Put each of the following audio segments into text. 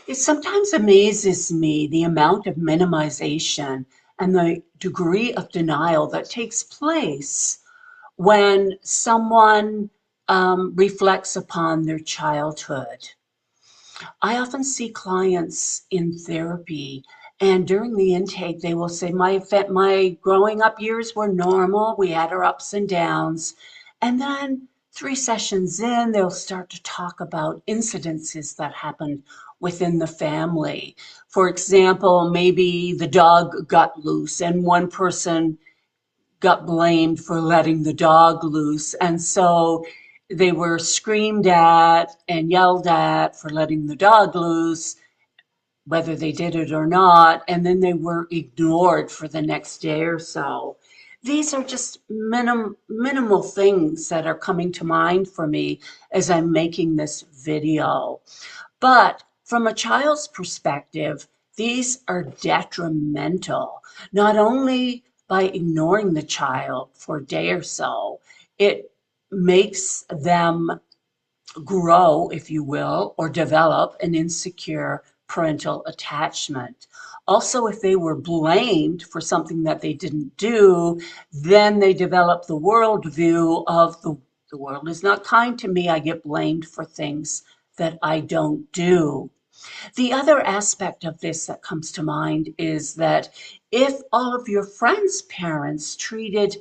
It sometimes amazes me the amount of minimization and the degree of denial that takes place when someone reflects upon their childhood. I often see clients in therapy, and during the intake, they will say, my growing up years were normal. We had our ups and downs. And then 3 sessions in, they'll start to talk about incidences that happened within the family. For example, maybe the dog got loose and one person got blamed for letting the dog loose. And so they were screamed at and yelled at for letting the dog loose, whether they did it or not. And then they were ignored for the next day or so. These are just minimal things that are coming to mind for me as I'm making this video. But from a child's perspective, these are detrimental, not only by ignoring the child for a day or so, it makes them grow, if you will, or develop an insecure parental attachment. Also, if they were blamed for something that they didn't do, then they develop the worldview of the world is not kind to me. I get blamed for things that I don't do. The other aspect of this that comes to mind is that if all of your friends' parents treated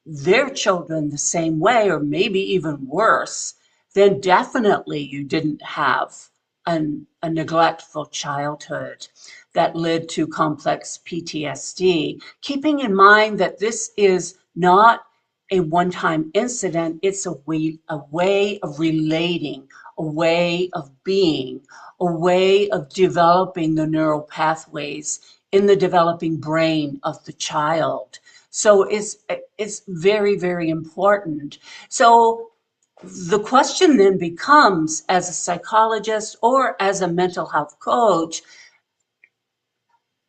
their children the same way, or maybe even worse, then definitely you didn't have a neglectful childhood that led to complex PTSD. Keeping in mind that this is not a one-time incident, it's a way of relating, a way of being, a way of developing the neural pathways in the developing brain of the child. So it's very, very important. So the question then becomes, as a psychologist or as a mental health coach,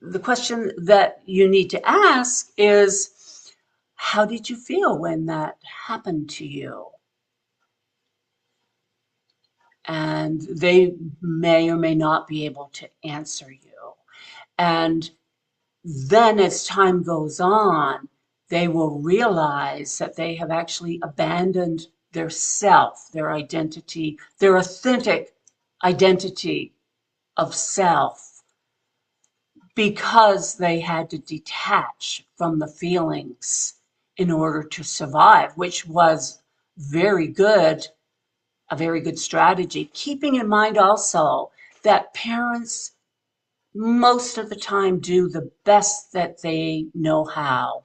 the question that you need to ask is, how did you feel when that happened to you? And they may or may not be able to answer you. And then as time goes on, they will realize that they have actually abandoned their self, their identity, their authentic identity of self, because they had to detach from the feelings in order to survive, which was very good, a very good strategy. Keeping in mind also that parents most of the time do the best that they know how.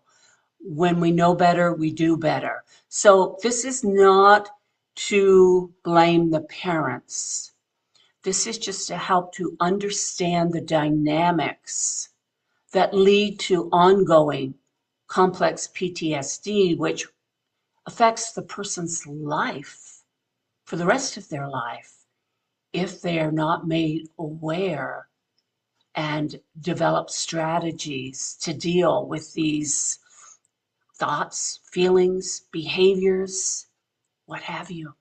When we know better, we do better. So this is not to blame the parents. This is just to help to understand the dynamics that lead to ongoing complex PTSD, which affects the person's life for the rest of their life if they are not made aware and develop strategies to deal with these thoughts, feelings, behaviors, what have you.